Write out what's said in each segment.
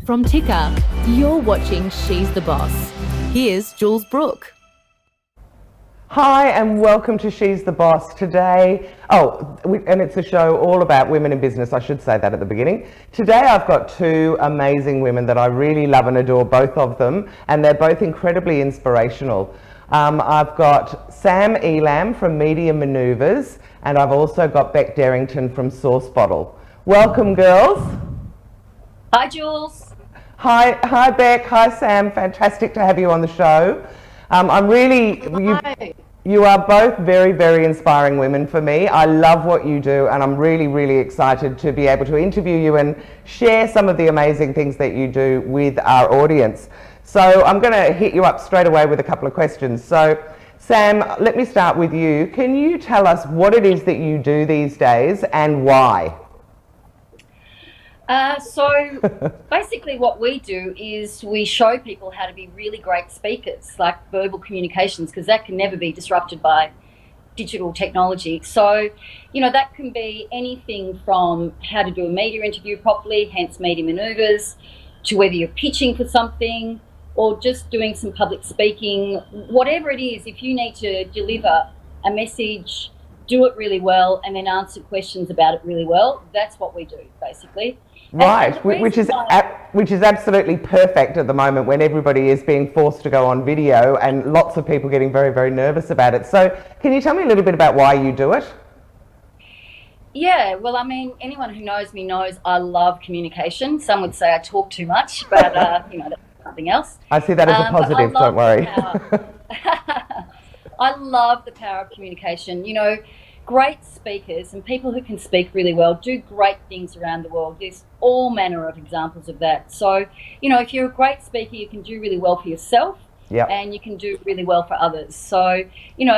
From Ticker, you're watching She's the Boss. Here's Jules Brooke. Hi and welcome to She's the Boss. Today, and it's a show all about women in business. I should say that at the beginning. Today I've got two amazing women that I really love and adore, both of them, and they're both incredibly inspirational. I've got Sam Elam from Media Maneuvers, and I've also got Beck Derrington from Sauce Bottle. Welcome, girls. Hi, Jules. Hi Beck, hi Sam, fantastic to have you on the show. You are both very, very inspiring women for me. I love what you do and I'm really, really excited to be able to interview you and share some of the amazing things that you do with our audience. So I'm going to hit you up straight away with a couple of questions. So Sam, let me start with you. Can you tell us what it is that you do these days and why? So basically what we do is we show people how to be really great speakers, like verbal communications, because that can never be disrupted by digital technology. So, that can be anything from how to do a media interview properly, hence media maneuvers, to whether you're pitching for something or just doing some public speaking, whatever it is. If you need to deliver a message, do it really well, and then answer questions about it really well, that's what we do, basically. Right, which is absolutely perfect at the moment when everybody is being forced to go on video and lots of people getting very, very nervous about it. So can you tell me a little bit about why you do it? Yeah, well, anyone who knows me knows I love communication. Some would say I talk too much, but, that's something else. I see that as a positive, don't worry. I love the power of communication. Great speakers and people who can speak really well do great things around the world. There's all manner of examples of that. So, if you're a great speaker, you can do really well for yourself. Yep. And you can do really well for others. So,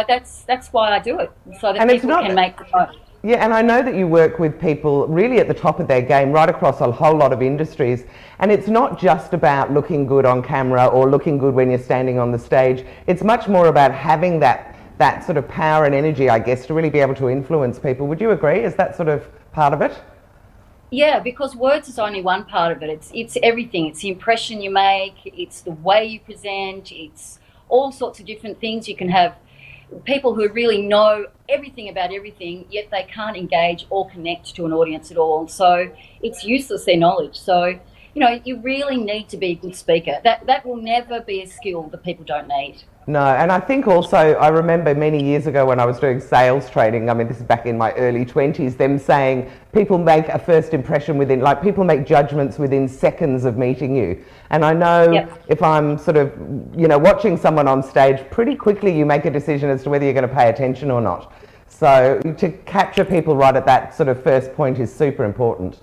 that's why I do it, so that people can make the most. Yeah, and I know that you work with people really at the top of their game right across a whole lot of industries. And it's not just about looking good on camera or looking good when you're standing on the stage. It's much more about having that sort of power and energy, I guess, to really be able to influence people. Would you agree? Is that sort of part of it? Yeah, because words is only one part of it. It's everything. It's the impression you make. It's the way you present. It's all sorts of different things. You can have people who really know everything about everything, yet they can't engage or connect to an audience at all. So it's useless, their knowledge. So, you really need to be a good speaker. That will never be a skill that people don't need. No, and I think also, I remember many years ago when I was doing sales training, this is back in my early 20s, them saying people make a first impression people make judgments within seconds of meeting you. And I know if I'm sort of, watching someone on stage, pretty quickly you make a decision as to whether you're going to pay attention or not. So to capture people right at that sort of first point is super important.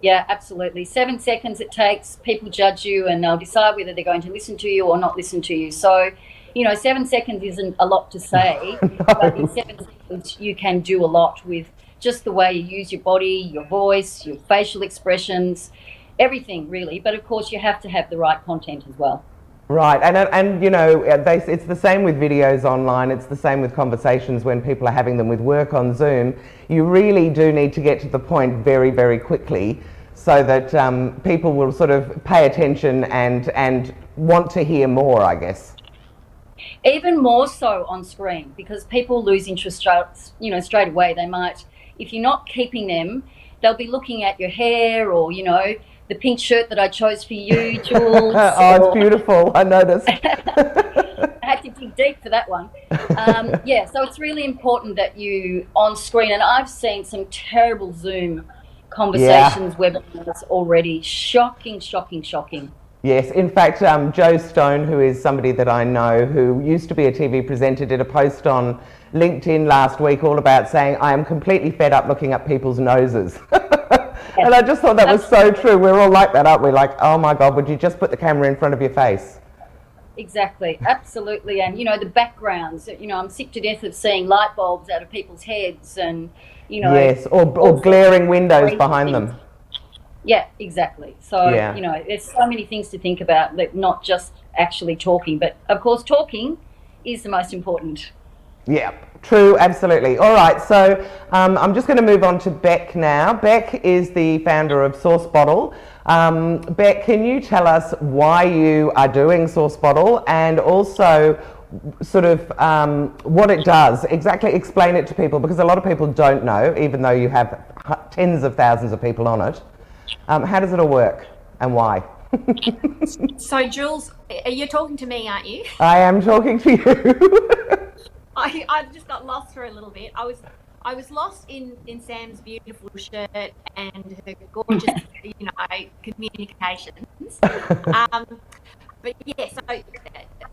Yeah, absolutely. 7 seconds it takes, people judge you and they'll decide whether they're going to listen to you or not listen to you. So, 7 seconds isn't a lot to say, no. But in 7 seconds you can do a lot with just the way you use your body, your voice, your facial expressions, everything really. But of course you have to have the right content as well. Right, and it's the same with videos online, it's the same with conversations when people are having them with work on Zoom. You really do need to get to the point very, very quickly so that people will sort of pay attention and want to hear more, I guess. Even more so on screen, because people lose interest straight away. They might, if you're not keeping them, they'll be looking at your hair or, the pink shirt that I chose for you, Jules. It's beautiful. I noticed. I had to dig deep for that one. So it's really important that you on screen, and I've seen some terrible Zoom conversations, webinars already. Shocking. Yes, in fact, Joe Stone, who is somebody that I know who used to be a TV presenter, did a post on LinkedIn last week all about saying, I am completely fed up looking up people's noses. And I just thought that was so true. We're all like that, aren't we? Like, oh my God, would you just put the camera in front of your face? Exactly, absolutely. And, the backgrounds, I'm sick to death of seeing light bulbs out of people's heads and, Yes, or glaring windows behind them. Yeah, exactly. So, there's so many things to think about, that not just actually talking, but of course talking is the most important. Yeah, true, absolutely. All right, so I'm just going to move on to Beck now. Beck is the founder of Sauce Bottle. Beck, can you tell us why you are doing Source Bottle and also sort of what it does? Exactly explain it to people because a lot of people don't know, even though you have tens of thousands of people on it. How does it all work and why? So, Jules, you're talking to me, aren't you? I am talking to you. I just got lost for a little bit. I was lost in Sam's beautiful shirt and her gorgeous, communications. But yeah,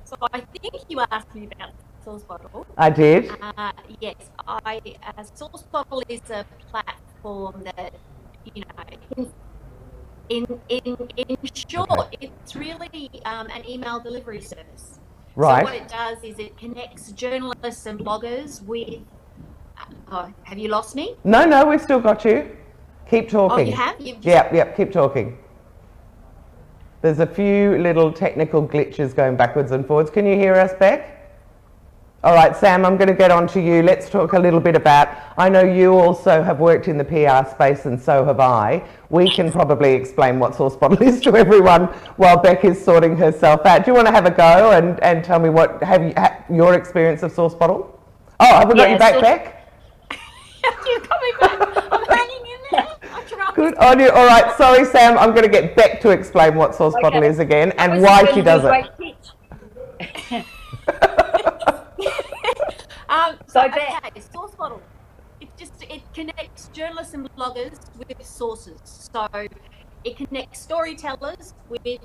so I think you asked me about Source Bottle. I did. Yes, Source Bottle is a platform that, in short, it's really an email delivery service. Right. So what it does is it connects journalists and bloggers with. Have you lost me? No, we've still got you. Keep talking. Oh, you have? Yep, keep talking. There's a few little technical glitches going backwards and forwards. Can you hear us, Beck? All right, Sam, I'm going to get on to you. Let's talk a little bit about, I know you also have worked in the PR space and so have I. We can probably explain what Source Bottle is to everyone while Beck is sorting herself out. Do you want to have a go and tell me your experience of Source Bottle? Oh, have we got you back, Beck? You're coming back. I'm hanging in there. I tried. Good on you. All right, sorry, Sam. I'm going to get Beck to explain what Source Bottle is again and why she does it. Okay, Source Bottle. It connects journalists and bloggers with sources. So it connects storytellers with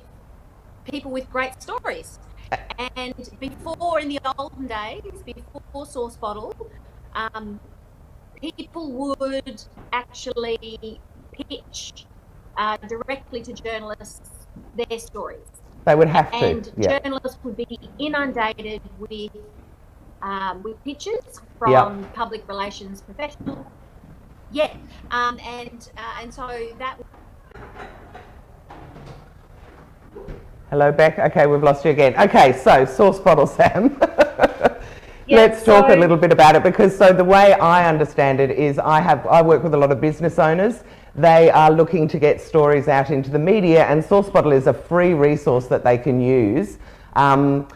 people with great stories. And before, in the olden days, before Source Bottle, people would actually pitch directly to journalists their stories. They would have to. And journalists would be inundated with pitches from public relations professionals. Yeah, and so that. Hello, Beck. Okay, we've lost you again. Okay, so Source Bottle, Sam. Let's talk a little bit about it because the way I understand it is I work with a lot of business owners. They are looking to get stories out into the media, and Source Bottle is a free resource that they can use. And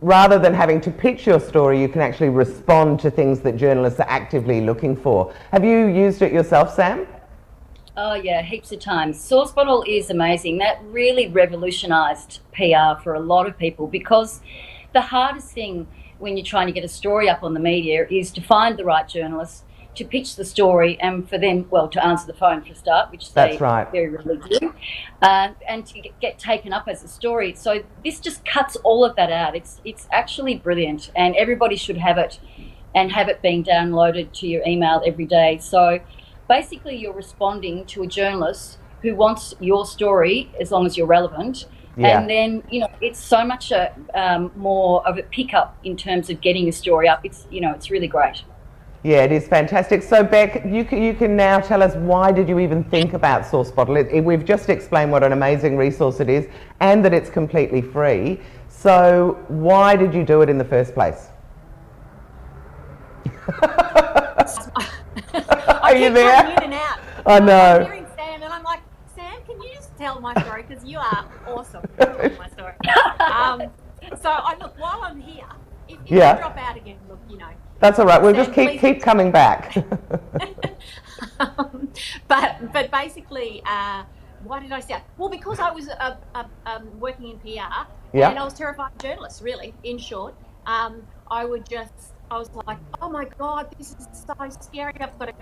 rather than having to pitch your story, you can actually respond to things that journalists are actively looking for. Have you used it yourself, Sam? Oh yeah, heaps of times. Source Bottle is amazing. That really revolutionised PR for a lot of people because the hardest thing when you're trying to get a story up on the media is to find the right journalist to pitch the story and for them, to answer the phone for a start, which they very rarely do, and to get taken up as a story. So this just cuts all of that out. It's actually brilliant, and everybody should have it and have it being downloaded to your email every day. So basically you're responding to a journalist who wants your story as long as you're relevant. Yeah. And then, it's so much more of a pickup in terms of getting a story up. It's really great. Yeah, it is fantastic. So Beck, you can now tell us why did you even think about Source Bottle? We've just explained what an amazing resource it is and that it's completely free. So why did you do it in the first place? Are you there? In and out. I know. I'm hearing Sam and I'm like, Sam, can you just tell my story? Because you are awesome at telling my story. So while I'm here, if you drop out again, That's all right. We'll Sam, just keep coming back. But basically, why did I say? Well, because I was working in PR, and I was terrified of journalists. Really, in short, I was like, oh my God, this is so scary. I've got to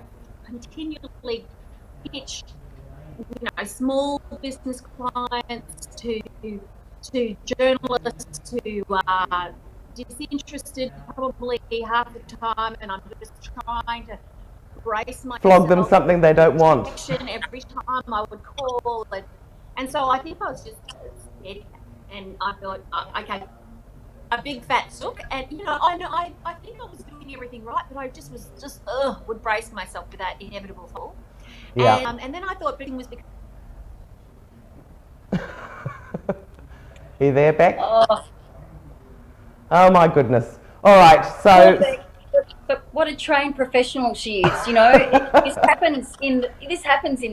continually pitch, small business clients to journalists who are disinterested probably half the time, and I'm just trying to brace myself. Flog them something they don't want. Every time I would call, and so I think I was just scared, and I thought, okay, a big fat sook, and I think I was doing everything right, but I just would brace myself for that inevitable fall. Yeah. And then I thought everything was. Are you there, Beck? Oh my goodness. All right, so... what a trained professional she is. You know, this happens in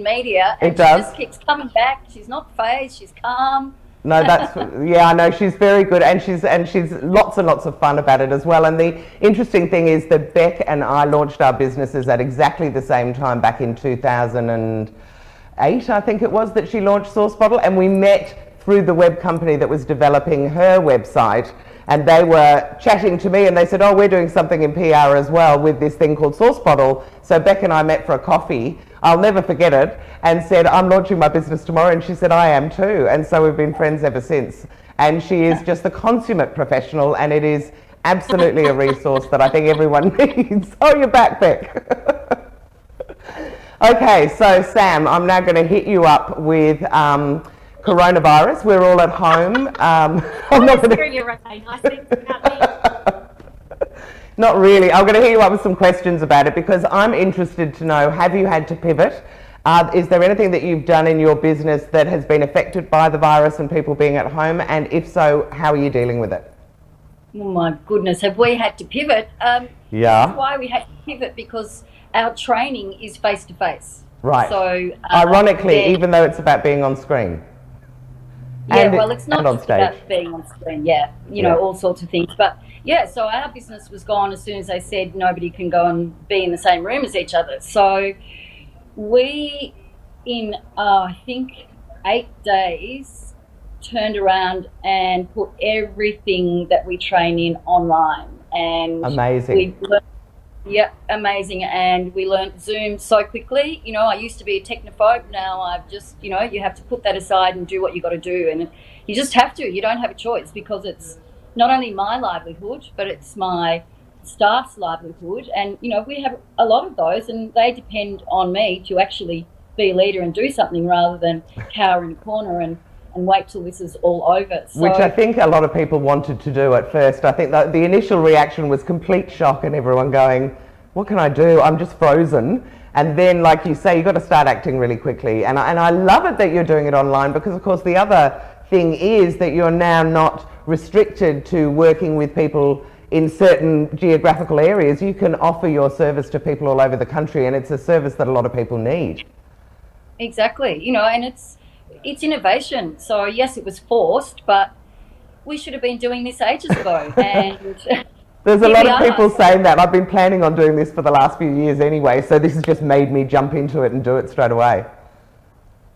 media, and It does. She just keeps coming back. She's not phased. She's calm. No, that's, yeah, I know, she's very good, and she's lots and lots of fun about it as well. And the interesting thing is that Beck and I launched our businesses at exactly the same time back in 2008, I think it was, that she launched Source Bottle, and we met through the web company that was developing her website, and they were chatting to me and they said, oh, we're doing something in PR as well with this thing called Source Bottle. So Beck and I met for a coffee, I'll never forget it, and said, I'm launching my business tomorrow, and she said, I am too. And so we've been friends ever since. And she is just the consummate professional, and it is absolutely a resource that I think everyone needs. Oh, you're back, Beck. Okay, so Sam, I'm now going to hit you up with coronavirus. We're all at home. I'm not going to... Not really. I'm going to hit you up with some questions about it because I'm interested to know, have you had to pivot? Is there anything that you've done in your business that has been affected by the virus and people being at home? And if so, how are you dealing with it? Oh my goodness, have we had to pivot? Yeah. That's why we had to pivot, because our training is face-to-face. Right. So ironically, even though it's about being on screen. Yeah, well, it's not just about being on screen, you know, all sorts of things. But yeah, so our business was gone as soon as they said nobody can go and be in the same room as each other. So we, in I think 8 days, turned around and put everything that we train in online. And amazing. Amazing. And we learned Zoom so quickly. You know, I used to be a technophobe. Now I've just, you know, you have to put that aside and do what you got to do. And you just have to. You don't have a choice, because it's not only my livelihood, but it's my staff's livelihood. And, you know, we have a lot of those, and they depend on me to actually be a leader and do something rather than cower in a corner and wait till this is all over. So, which I think a lot of people wanted to do at first. I think that the initial reaction was complete shock and everyone going, what can I do? I'm just frozen. And then, like you say, you've got to start acting really quickly. And I love it that you're doing it online, because, of course, the other thing is that you're now not restricted to working with people in certain geographical areas. You can offer your service to people all over the country, and it's a service that a lot of people need. Exactly. You know, and it's innovation. So yes, it was forced, but we should have been doing this ages ago. And there's a lot of people saying that. I've been planning on doing this for the last few years anyway, so this has just made me jump into it and do it straight away.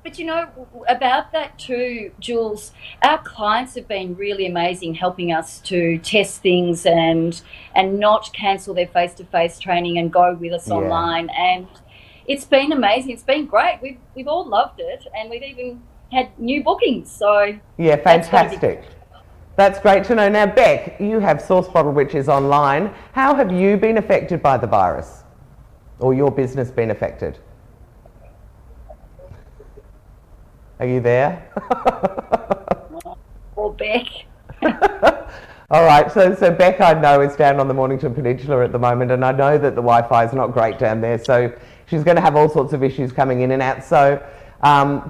But you know, about that too, Jules, our clients have been really amazing, helping us to test things and not cancel their face-to-face training and go with us online. And it's been amazing. It's been great. We've all loved it, and we've even had new bookings. So yeah, fantastic. That's great to know. Now, Beck, you have Source Bottle, which is online. How have you been affected by the virus, or your business been affected? Are you there? Or Beck. All right, so Beck, I know, is down on the Mornington Peninsula at the moment, and I know that the Wi-Fi is not great down there, so she's going to have all sorts of issues coming in and out. So,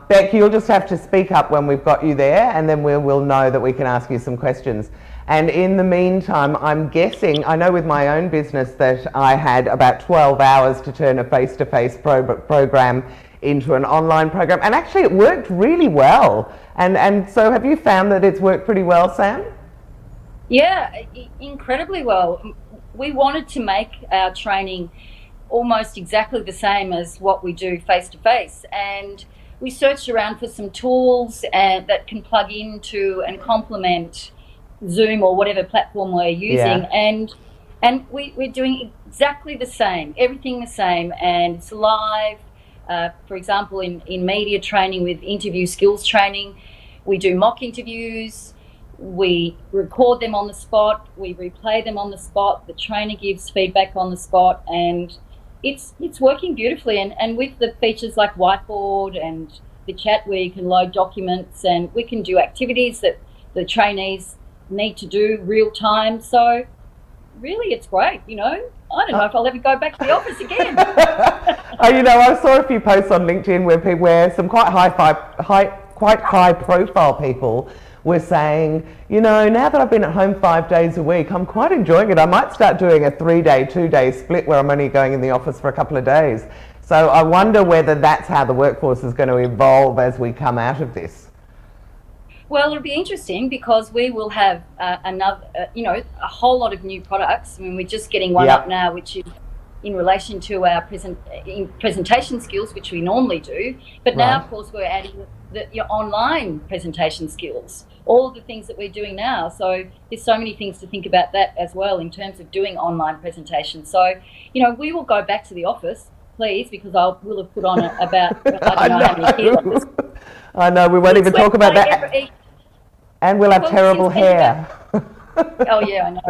Beck, you'll just have to speak up when we've got you there, and then we'll know that we can ask you some questions. And in the meantime, I'm guessing, I know with my own business that I had about 12 hours to turn a face-to-face program into an online program, and actually it worked really well. And so have you found that it's worked pretty well, Sam? Yeah, incredibly well. We wanted to make our training almost exactly the same as what we do face-to-face, and we searched around for some tools that can plug into and complement Zoom or whatever platform we're using, and we're doing exactly the same, everything the same, and it's live. For example, in media training with interview skills training, we do mock interviews, we record them on the spot, we replay them on the spot, the trainer gives feedback on the spot, and it's working beautifully. And with the features like Whiteboard and the chat where you can load documents, and we can do activities that the trainees need to do real time. So really, it's great, you know. I don't know if I'll ever go back to the office again. You know, I saw a few posts on LinkedIn where some quite high profile people were saying, you know, now that I've been at home 5 days a week, I'm quite enjoying it. I might start doing a 3-day, 2-day split where I'm only going in the office for a couple of days. So I wonder whether that's how the workforce is going to evolve as we come out of this. Well, it'll be interesting because we will have a whole lot of new products. I mean, we're just getting one up now, which is in relation to our presentation skills, which we normally do. But now, of course, we're adding your online presentation skills, all of the things that we're doing now. So there's so many things to think about that as well in terms of doing online presentations. So, you know, we will go back to the office, please, because I will have put on about, I don't know how many kilos. I know, we won't even talk about that. And we'll have terrible hair. Oh, yeah, I know.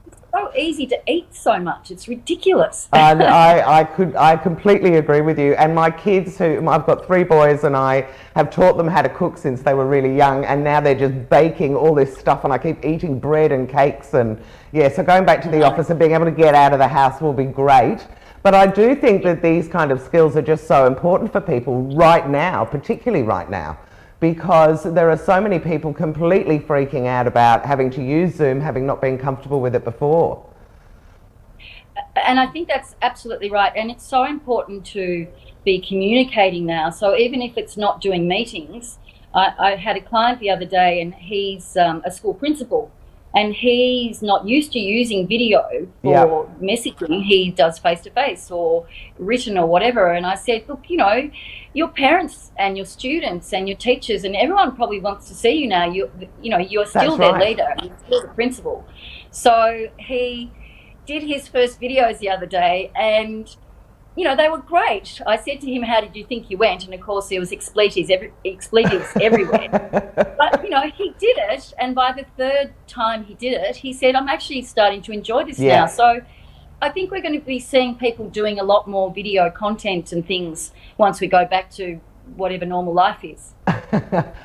It's so easy to eat so much. It's ridiculous. I completely agree with you. And my kids, I've got 3 boys, and I have taught them how to cook since they were really young, and now they're just baking all this stuff, and I keep eating bread and cakes. And yeah, so going back to the office and being able to get out of the house will be great. But I do think that these kind of skills are just so important for people right now, particularly right now, because there are so many people completely freaking out about having to use Zoom, having not been comfortable with it before. And I think that's absolutely right. And it's so important to be communicating now. So even if it's not doing meetings, I had a client the other day, and he's a school principal, and he's not used to using video for messaging. He does face-to-face or written or whatever. And I said, look, you know, your parents and your students and your teachers and everyone probably wants to see you now. You're still their leader, you're still the principal. So he did his first videos the other day, and you know, they were great. I said to him, how did you think you went? And of course there was expletives everywhere. But you know, he did it, and by the 3rd time he did it, he said, I'm actually starting to enjoy this now. So I think we're going to be seeing people doing a lot more video content and things once we go back to whatever normal life is.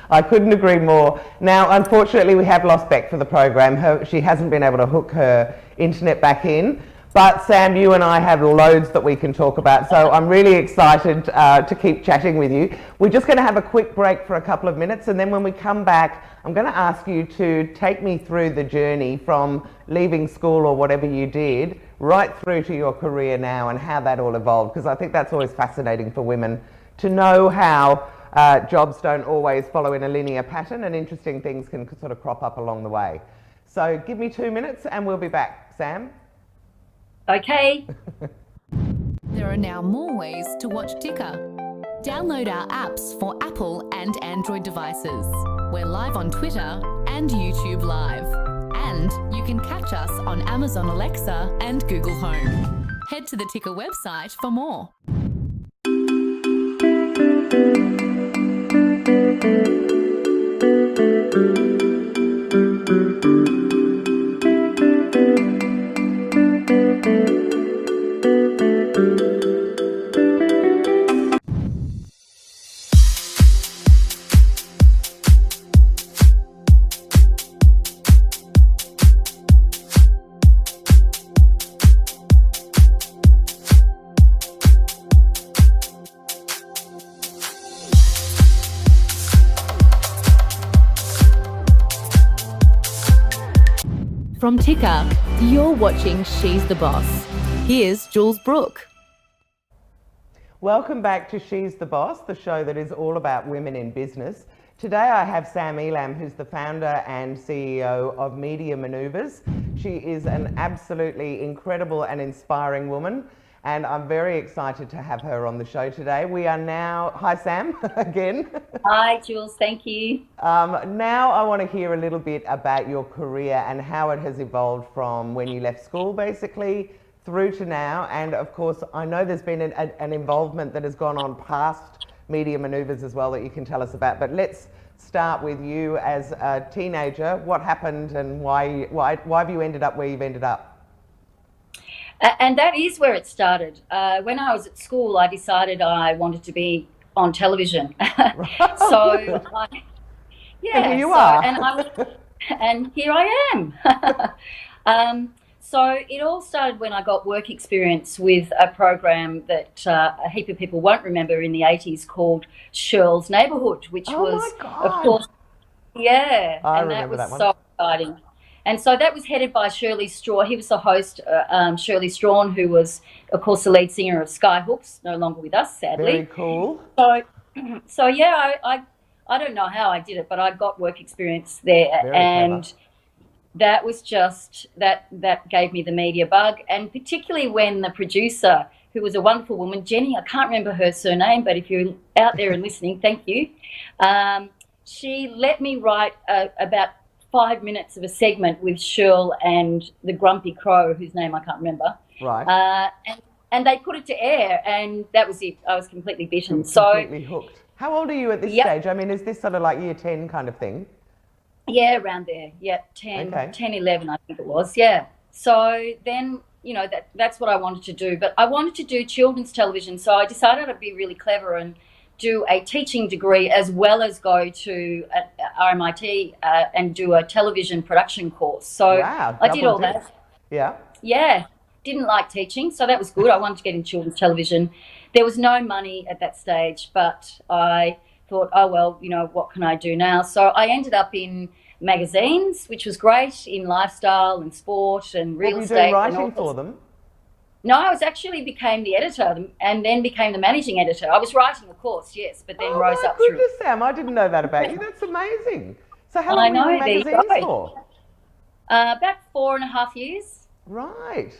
I couldn't agree more. Now, unfortunately, we have lost Beck for the program. She hasn't been able to hook her internet back in. But Sam, you and I have loads that we can talk about, so I'm really excited to keep chatting with you. We're just going to have a quick break for a couple of minutes, and then when we come back, I'm going to ask you to take me through the journey from leaving school or whatever you did, right through to your career now and how that all evolved, because I think that's always fascinating for women to know how jobs don't always follow in a linear pattern, and interesting things can sort of crop up along the way. So give me 2 minutes and we'll be back. Sam? Okay. There are now more ways to watch Ticker. Download our apps for Apple and Android devices. We're live on Twitter and YouTube Live. And you can catch us on Amazon Alexa and Google Home. Head to the Ticker website for more. From Ticker, you're watching She's the Boss. Here's Jules Brooke. Welcome back to She's the Boss, the show that is all about women in business. Today I have Sam Elam, who's the founder and CEO of Media Maneuvers. She is an absolutely incredible and inspiring woman, and I'm very excited to have her on the show today. We are now, hi Sam, again. Hi Jules, thank you. Now I want to hear a little bit about your career and how it has evolved from when you left school basically through to now. And of course, I know there's been an involvement that has gone on past Media Maneuvers as well that you can tell us about. But let's start with you as a teenager. What happened and why have you ended up where you've ended up? And that is where it started. When I was at school, I decided I wanted to be on television. So, and here you are. And here I am. So it all started when I got work experience with a program that a heap of people won't remember in the 80s called Shirl's Neighbourhood, which was, of course, Yeah, I and that remember was that one. so exciting. And so that was headed by Shirley Straw. He was the host, Shirley Strawn, who was, of course, the lead singer of Skyhooks, no longer with us, Very sadly. cool. So, so yeah, I don't know how I did it, but I got work experience there, Very clever. and that was just that gave me the media bug, and particularly when the producer, who was a wonderful woman, Jenny, I can't remember her surname, but if you're out there and listening, thank you. She let me write about 5 minutes of a segment with Shirl and the Grumpy Crow, whose name I can't remember. Right. And they put it to air, and that was it. I was completely bitten. Completely hooked. How old are you at this Yep. stage? I mean, is this sort of like year 10 kind of thing? Yeah, around there. Yeah, 10, Okay. 10, 11, I think it was. Yeah. So then, that's what I wanted to do. But I wanted to do children's television. So I decided I'd be really clever and do a teaching degree as well as go to RMIT and do a television production course. So Wow, I did double all dip. that. Yeah. Yeah, didn't like teaching, so that was good. I wanted to get in children's television. There was no money at that stage, but I thought, oh, well, what can I do now? So I ended up in magazines, which was great, in lifestyle and sport and real What were you estate. doing And writing all for this. them? No, I was actually became the editor and then became the managing editor. I was writing, of course, yes, but then Oh rose my up through. goodness, Sam, I didn't know that about you. That's amazing. So how I long were you in know, there you magazines go. for? About 4.5 years. Right.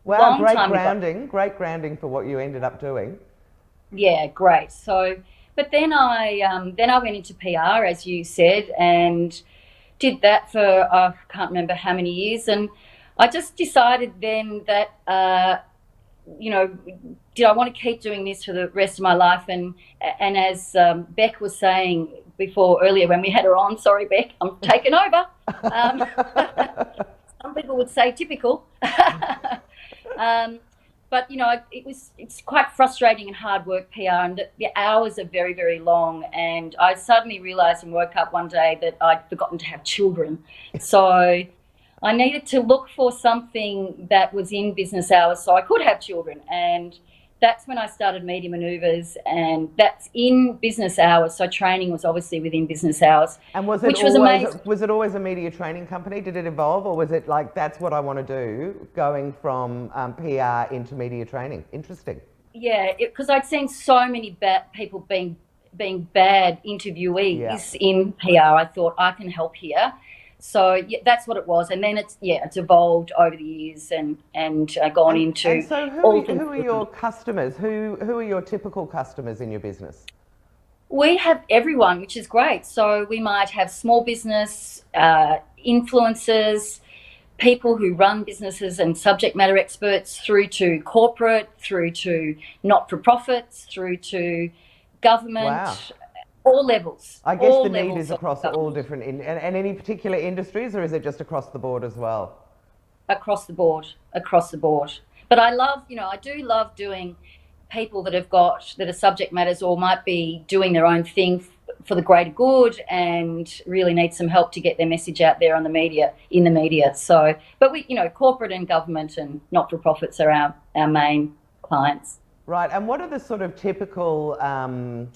Wow, Long great time ago. grounding for what you ended up doing. Yeah, great. So, but then I went into PR, as you said, and did that for I can't remember how many years, and I just decided then that did I want to keep doing this for the rest of my life? And as Beck was saying before earlier when we had her on, sorry Beck, I'm taking over. Some people would say typical. But it's quite frustrating and hard work, PR, and the hours are very, very long. And I suddenly realised and woke up one day that I'd forgotten to have children. So I needed to look for something that was in business hours so I could have children. And that's when I started Media Manoeuvres, and that's in business hours. So training was obviously within business hours. And was which was amazing. it always a media training company? Did it evolve, or was it like that's what I want to do, going from PR into media training? Interesting. Yeah, because I'd seen so many bad people being bad interviewees in PR. I thought I can help here. So yeah, that's what it was, and then it's evolved over the years and gone into. And so who are your customers? Who are your typical customers in your business? We have everyone, which is great. So we might have small business, influencers, people who run businesses and subject matter experts, through to corporate, through to not-for-profits, through to government. Wow. All levels. I guess all the need levels is of across all government. different, and any particular industries, or is it just across the board as well? Across the board. But I do love doing people that are subject matters or might be doing their own thing for the greater good and really need some help to get their message out there in the media. So, but corporate and government and not-for-profits are our main clients. Right, and what are the sort of typical, some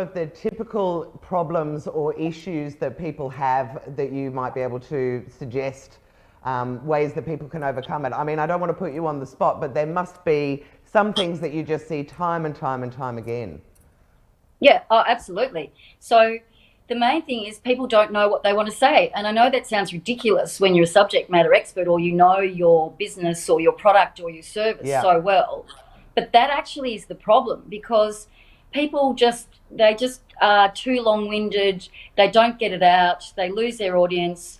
of the typical problems or issues that people have that you might be able to suggest ways that people can overcome it? I mean, I don't want to put you on the spot, but there must be some things that you just see time and time and time again. Yeah, oh, absolutely. So the main thing is people don't know what they want to say. And I know that sounds ridiculous when you're a subject matter expert or you know your business or your product or your service so well. But that actually is the problem, because people they just are too long-winded. They don't get it out. They lose their audience.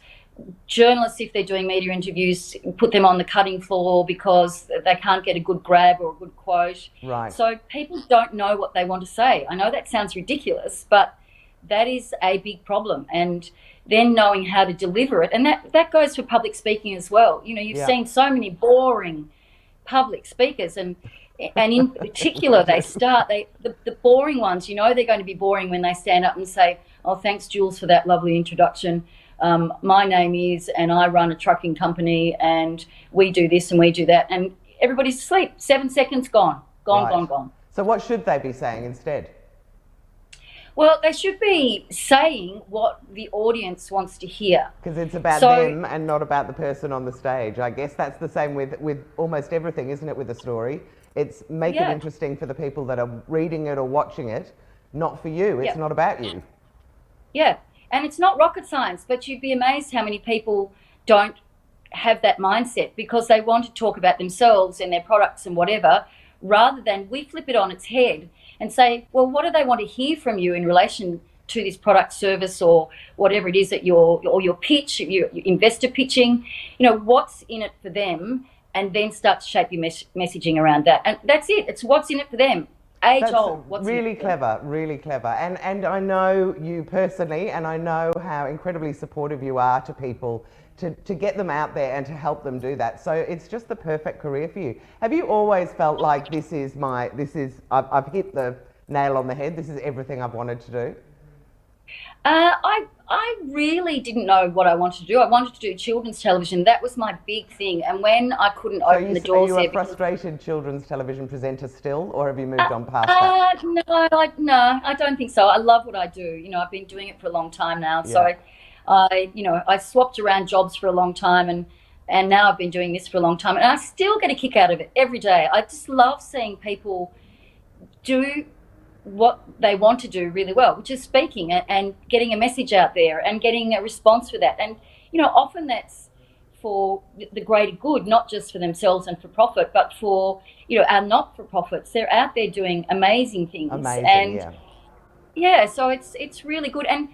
Journalists, if they're doing media interviews, put them on the cutting floor because they can't get a good grab or a good quote. Right. So people don't know what they want to say. I know that sounds ridiculous, but that is a big problem. And then knowing how to deliver it, and that goes for public speaking as well. You've seen so many boring public speakers, and in particular the boring ones, they're going to be boring when they stand up and say, oh, thanks Jules for that lovely introduction. My name is, and I run a trucking company, and we do this and we do that, and everybody's asleep. 7 seconds gone. Right. So what should they be saying instead? Well, they should be saying what the audience wants to hear. Because it's about So, them and not about the person on the stage. I guess that's the same with almost everything, isn't it, with a story? It's make it yeah, interesting for the people that are reading it or watching it, not for you. It's yeah, not about you. yeah. And it's not rocket science, but you'd be amazed how many people don't have that mindset because they want to talk about themselves and their products and whatever, rather than we flip it on its head and say, well, what do they want to hear from you in relation to this product, service, or whatever it is that your pitch, your investor pitching, what's in it for them, and then start to shape your messaging around that. And that's it. It's what's in it for them. Age That's old. What's in really it for them. clever, really clever. And I know you personally, and I know how incredibly supportive you are to people to get them out there and to help them do that. So it's just the perfect career for you. Have you always felt like I've hit the nail on the head, this is everything I've wanted to do? I really didn't know what I wanted to do. I wanted to do children's television. That was my big thing. And when I couldn't So open the are doors you there, a frustrated children's television presenter still, or have you moved on past that? no, I don't think so. I love what I do. I've been doing it for a long time now. Yeah. So I swapped around jobs for a long time, and now I've been doing this for a long time, and I still get a kick out of it every day. I just love seeing people do what they want to do really well, which is speaking and getting a message out there and getting a response for that. And often that's for the greater good, not just for themselves and for profit, but for our not-for-profits. They're out there doing amazing things. Amazing, and yeah. yeah, so it's really good. And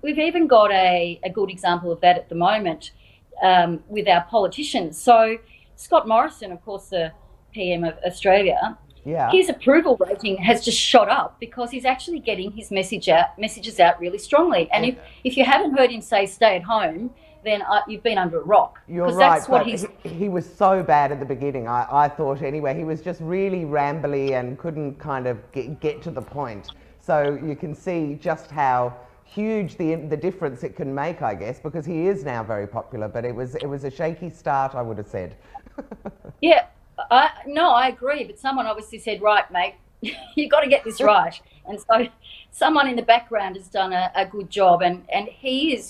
we've even got a good example of that at the moment with our politicians. So Scott Morrison, of course, the PM of Australia, Yeah. his approval rating has just shot up because he's actually getting his messages out really strongly. And if you haven't heard him say "stay at home," then you've been under a rock. You're 'Cause right, that's what but he was so bad at the beginning, I thought anyway. He was just really rambly and couldn't kind of get to the point. So you can see just how huge the difference it can make, I guess, because he is now very popular, but it was a shaky start, I would have said. Yeah, I agree. But someone obviously said, right, mate, you got to get this right. And so someone in the background has done a good job. And he is,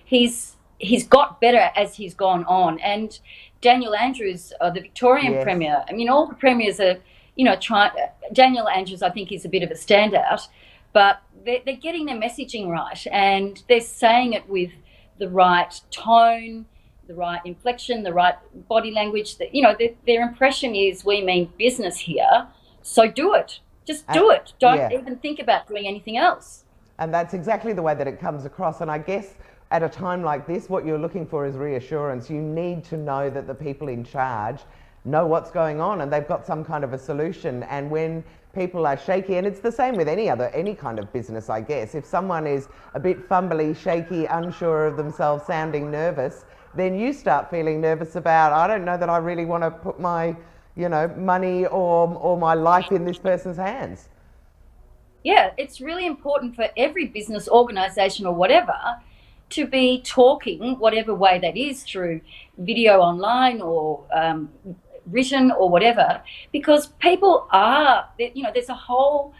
he's got better as he's gone on. And Daniel Andrews, the Victorian Yes. Premier, I mean, all the premiers are, Daniel Andrews, I think, is a bit of a standout, but they're getting their messaging right, and they're saying it with the right tone, the right inflection, the right body language. That their impression is, we mean business here, so do it. Just do it. Don't even think about doing anything else. And that's exactly the way that it comes across. And I guess at a time like this, what you're looking for is reassurance. You need to know that the people in charge know what's going on and they've got some kind of a solution. And when people are shaky, and it's the same with any kind of business, I guess, if someone is a bit fumbly, shaky, unsure of themselves, sounding nervous, then you start feeling nervous about, I don't know that I really want to put my money or my life in this person's hands. Yeah, it's really important for every business, organisation or whatever to be talking, whatever way that is, through video online or written or whatever, because people there's a whole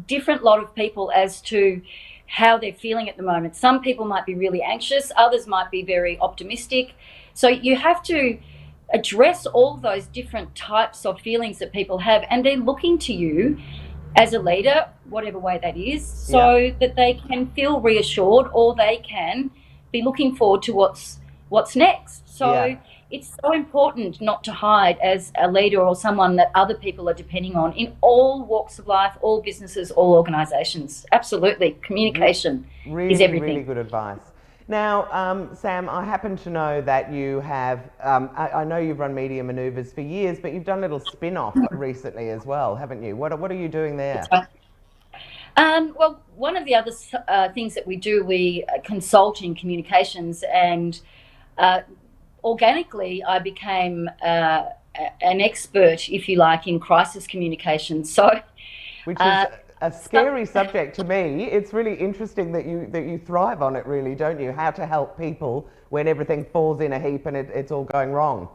different lot of people as to how they're feeling at the moment. Some people might be really anxious, others might be very optimistic. So you have to address all those different types of feelings that people have, and they're looking to you as a leader, whatever way that is, so that they can feel reassured, or they can be looking forward to what's next. So it's so important not to hide as a leader or someone that other people are depending on in all walks of life, all businesses, all organisations. Absolutely. Communication is everything. Really good advice. Now, Sam, I happen to know that you have, I know you've run Media Manoeuvres for years, but you've done a little spin-off recently as well, haven't you? What are you doing there? Well, one of the other things that we do, we consult in communications, and organically I became an expert, if you like, in crisis communications. So, which is a scary subject to me. It's really interesting that you thrive on it, really, don't you? How to help people when everything falls in a heap and it's all going wrong.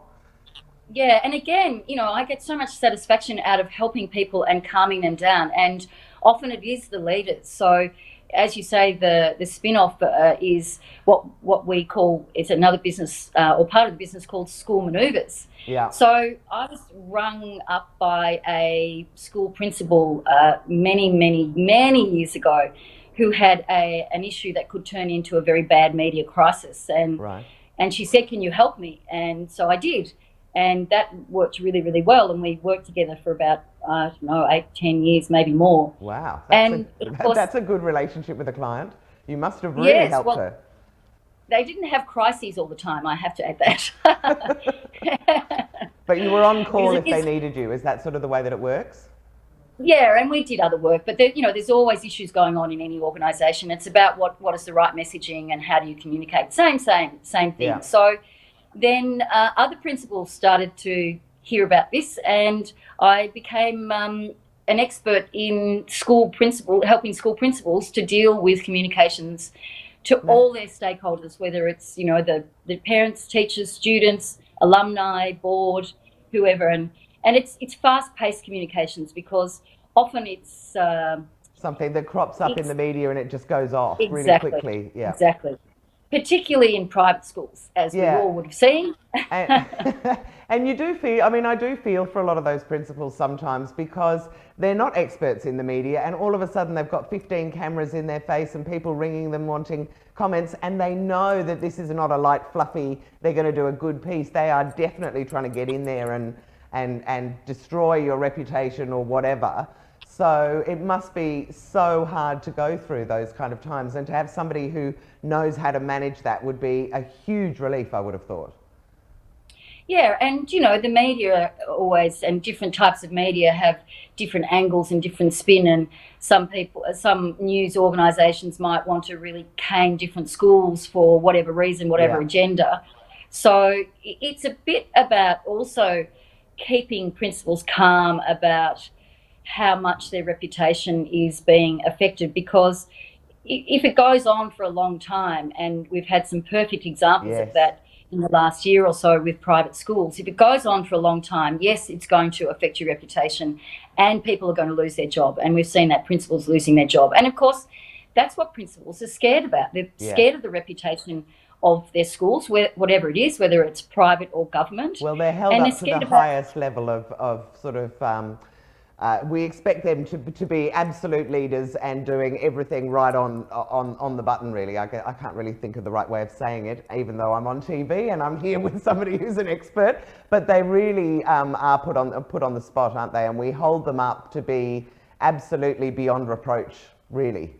Yeah, and again, I get so much satisfaction out of helping people and calming them down. And often it is the leaders. So, as you say, the spin-off is what we call, it's another business or part of the business called school manoeuvres. Yeah. So I was rung up by a school principal many years ago, who had an issue that could turn into a very bad media crisis, and she said, "Can you help me?" And so I did, and that worked really well, and we worked together for about 8-10 years, maybe more. Wow. That's a good relationship with a client. You must have really helped her. They didn't have crises all the time, I have to add that. But you were on call if they needed you. Is that sort of the way that it works? Yeah, and we did other work, but there's always issues going on in any organisation. It's about what is the right messaging and how do you communicate. Same thing. Yeah. So then other principals started to hear about this, and I became an expert in helping school principals to deal with communications to all their stakeholders, whether it's the parents, teachers, students, alumni, board, whoever, and it's fast-paced communications, because often it's something that crops up in the media and it just goes off really quickly. Yeah, exactly. Particularly in private schools, as we all would have seen. And you do feel, I do feel for a lot of those principals sometimes, because they're not experts in the media, and all of a sudden they've got 15 cameras in their face and people ringing them wanting comments, and they know that this is not a light, fluffy, they're going to do a good piece. They are definitely trying to get in there and destroy your reputation or whatever. So it must be so hard to go through those kind of times, and to have somebody who knows how to manage that would be a huge relief, I would have thought. Yeah, and the media always, and different types of media have different angles and different spin, and some news organisations might want to really cane different schools for whatever reason, whatever agenda. So it's a bit about also keeping principals calm about how much their reputation is being affected, because if it goes on for a long time, and we've had some perfect examples of that in the last year or so with private schools, if it goes on for a long time, yes, it's going to affect your reputation, and people are going to lose their job. And we've seen that, principals losing their job. And of course, that's what principals are scared about. They're scared of the reputation of their schools, whatever it is, whether it's private or government. Well, they're held up to the highest level of sort of, we expect them to be absolute leaders and doing everything right on the button, really. I can't really think of the right way of saying it, even though I'm on TV and I'm here with somebody who's an expert, but they really are put on the spot, aren't they? And we hold them up to be absolutely beyond reproach, really.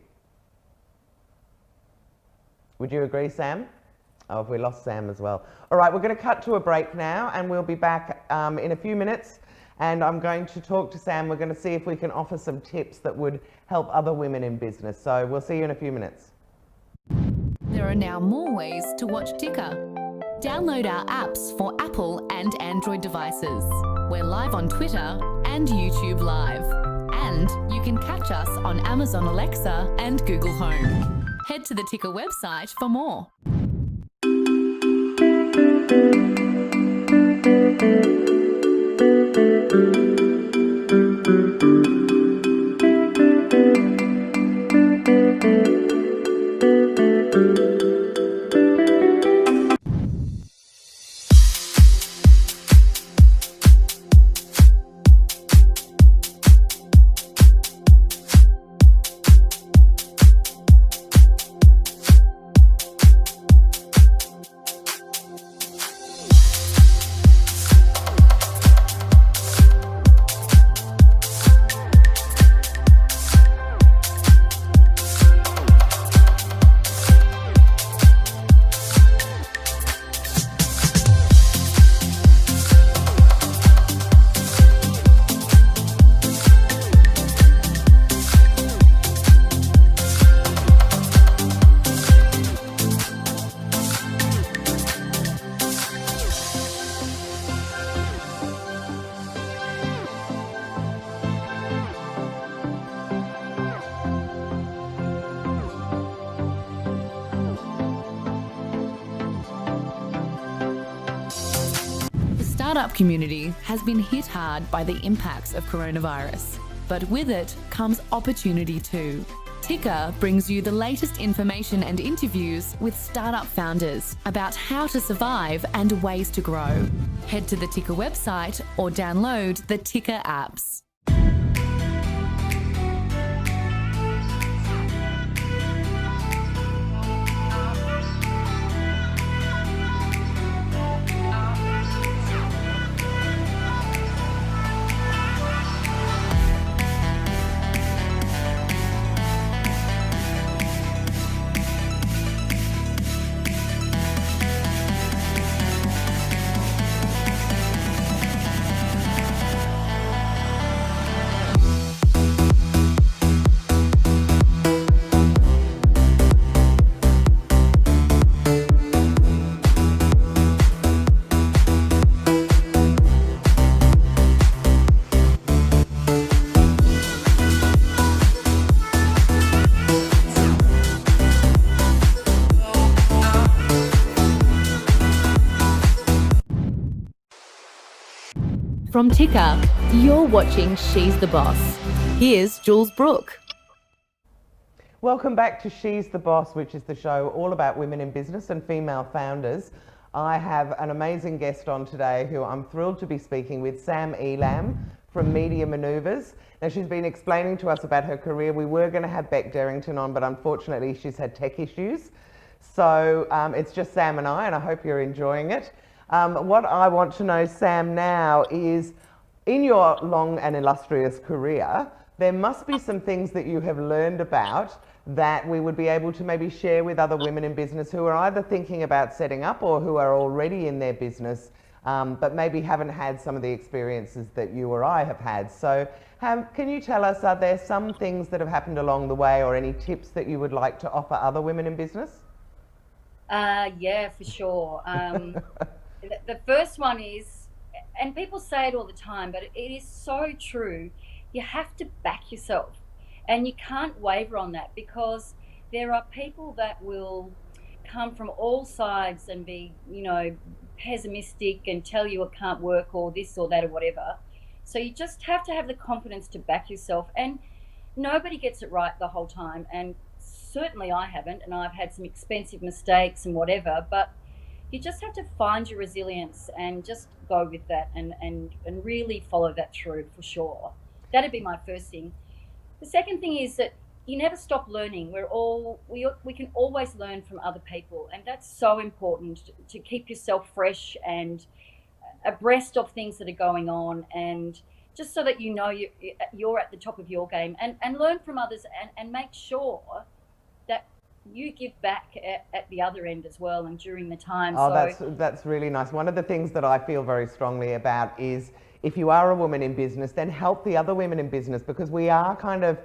Would you agree, Sam? Oh, have we lost Sam as well? All right, we're going to cut to a break now, and we'll be back in a few minutes. And I'm going to talk to Sam. We're going to see if we can offer some tips that would help other women in business. So we'll see you in a few minutes. There are now more ways to watch Ticker. Download our apps for Apple and Android devices. We're live on Twitter and YouTube Live. And you can catch us on Amazon Alexa and Google Home. Head to the Ticker website for more. The startup community has been hit hard by the impacts of coronavirus. but with it comes opportunity too. Ticker brings you the latest information and interviews with startup founders about how to survive and ways to grow. Head to the Ticker website or download the Ticker apps. From Ticker, you're watching She's the Boss. Here's Jules Brooke. Welcome back to She's the Boss, which is the show all about women in business and female founders. I have an amazing guest on today who I'm thrilled to be speaking with, Sam Elam from Media Manoeuvres. Now, she's been explaining to us about her career. We were going to have Beck Derrington on, but unfortunately she's had tech issues. So it's just Sam and I hope you're enjoying it. What I want to know, Sam, now is, in your long and illustrious career, there must be some things that you have learned about that we would be able to maybe share with other women in business who are either thinking about setting up or who are already in their business, but maybe haven't had some of the experiences that you or I have had. So can you tell us, are there some things that have happened along the way or any tips that you would like to offer other women in business? Yeah, for sure. The first one is, and people say it all the time, but it is so true, you have to back yourself. And you can't waver on that, because there are people that will come from all sides and be, pessimistic and tell you it can't work or this or that or whatever. So you just have to have the confidence to back yourself. And nobody gets it right the whole time. And certainly I haven't, and I've had some expensive mistakes and whatever, but you just have to find your resilience and just go with that and really follow that through, for sure. That'd be my first thing. The second thing is that you never stop learning. We can always learn from other people, and that's so important to keep yourself fresh and abreast of things that are going on, and just so that you're at the top of your game, and learn from others, and make sure that you give back at the other end as well and during the time. Oh, so that's really nice. One of the things that I feel very strongly about is, if you are a woman in business, then help the other women in business, because we are kind of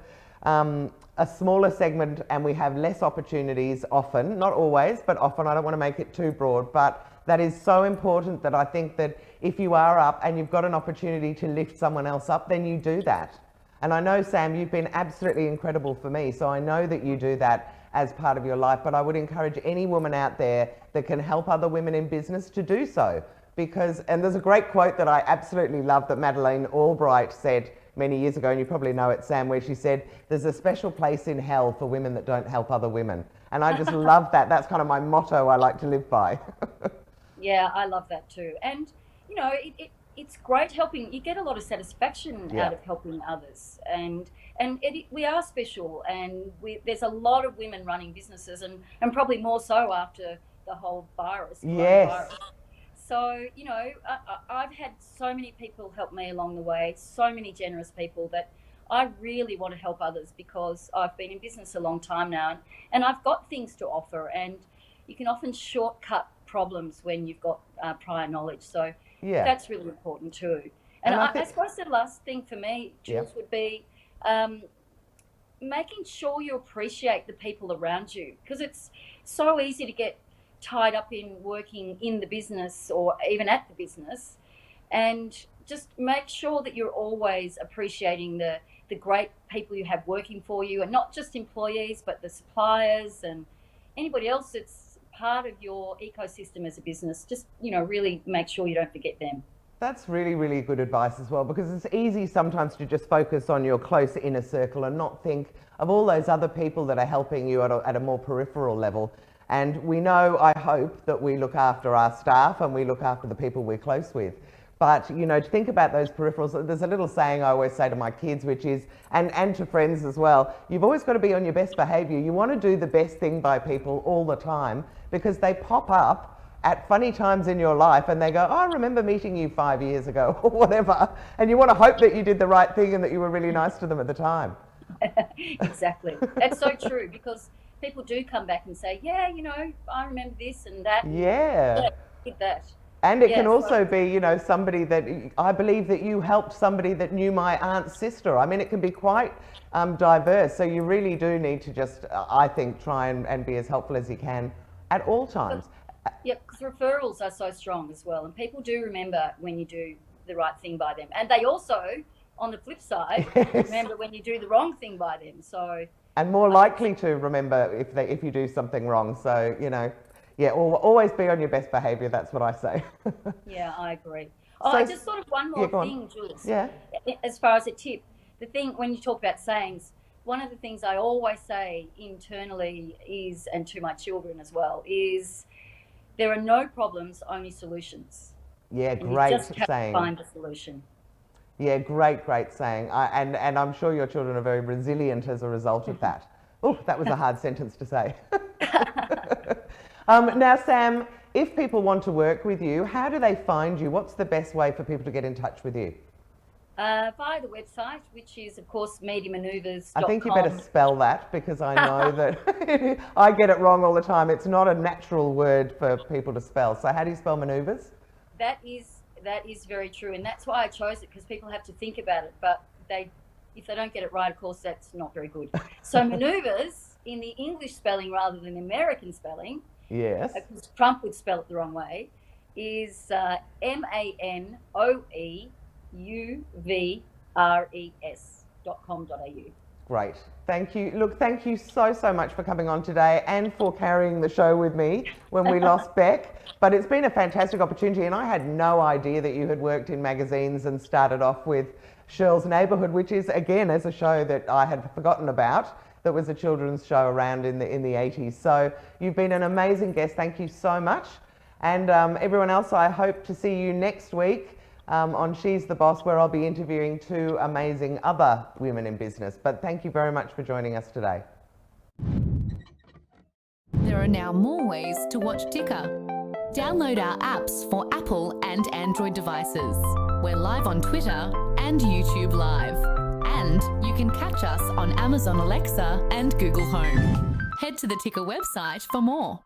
a smaller segment and we have less opportunities often, not always, but often. I don't want to make it too broad, but that is so important, that I think that if you are up and you've got an opportunity to lift someone else up, then you do that. And I know, Sam, you've been absolutely incredible for me, so I know that you do that as part of your life, but I would encourage any woman out there that can help other women in business to do so. And there's a great quote that I absolutely love that Madeleine Albright said many years ago, and you probably know it, Sam, where she said, "There's a special place in hell for women that don't help other women." And I just love that. That's kind of my motto I like to live by. Yeah, I love that too. And, it's great helping. You get a lot of satisfaction out of helping others. And we are special, and there's a lot of women running businesses, and probably more so after the whole virus. Yes. So, I've had so many people help me along the way, so many generous people, that I really want to help others, because I've been in business a long time now, and I've got things to offer, and you can often shortcut problems when you've got prior knowledge. So that's really important too. And I suppose the last thing for me, Jules, would be making sure you appreciate the people around you, because it's so easy to get tied up in working in the business or even at the business, and just make sure that you're always appreciating the great people you have working for you, and not just employees, but the suppliers and anybody else that's part of your ecosystem as a business. Just, really make sure you don't forget them. That's really, really good advice as well, because it's easy sometimes to just focus on your close inner circle and not think of all those other people that are helping you at a more peripheral level. And we know, I hope, that we look after our staff and we look after the people we're close with. But, you know, to think about those peripherals, there's a little saying I always say to my kids, which is, and to friends as well, you've always got to be on your best behaviour. You want to do the best thing by people all the time, because they pop up at funny times in your life and they go, oh, I remember meeting you 5 years ago or whatever. And you want to hope that you did the right thing and that you were really nice to them at the time. Exactly. That's so true, because people do come back and say, yeah, you know, I remember this and that. Yeah. Did that. And it can also be, you know, somebody that, I believe that you helped somebody that knew my aunt's sister. I mean, it can be quite diverse. So you really do need to just, I think, try and be as helpful as you can at all times. Yep, because referrals are so strong as well. And people do remember when you do the right thing by them. And they also, on the flip side, remember when you do the wrong thing by them. So, and more likely to remember if you do something wrong. So, you know, yeah, always be on your best behaviour. That's what I say. Yeah, I agree. Oh, So, I just thought of one more thing, Jules. Yeah. As far as a tip, the thing when you talk about sayings, one of the things I always say internally is, and to my children as well, is there are no problems, only solutions. Yeah, And great you just have saying. to find a solution. Yeah, great saying. And I'm sure your children are very resilient as a result of that. Oh, that was a hard sentence to say. Now, Sam, if people want to work with you, how do they find you? What's the best way for people to get in touch with you? Via the website, which is, of course, mediamaneuvers.com. I think you better spell that, because I know that I get it wrong all the time. It's not a natural word for people to spell. So how do you spell manoeuvres? That is very true, and that's why I chose it, because people have to think about it, but if they don't get it right, of course, that's not very good. So manoeuvres, in the English spelling rather than the American spelling, yes, because Trump would spell it the wrong way, is MANOEUVRES.com.au. Great. Thank you. Look, thank you so much for coming on today and for carrying the show with me when we lost Beck. But it's been a fantastic opportunity, and I had no idea that you had worked in magazines and started off with Shirl's Neighbourhood, which is, again, as a show that I had forgotten about, that was a children's show around in the 80s. So you've been an amazing guest. Thank you so much. And everyone else, I hope to see you next week on She's the Boss, where I'll be interviewing two amazing other women in business. But thank you very much for joining us today. There are now more ways to watch Ticker. Download our apps for Apple and Android devices. We're live on Twitter and YouTube Live. And you can catch us on Amazon Alexa and Google Home. Head to the Ticker website for more.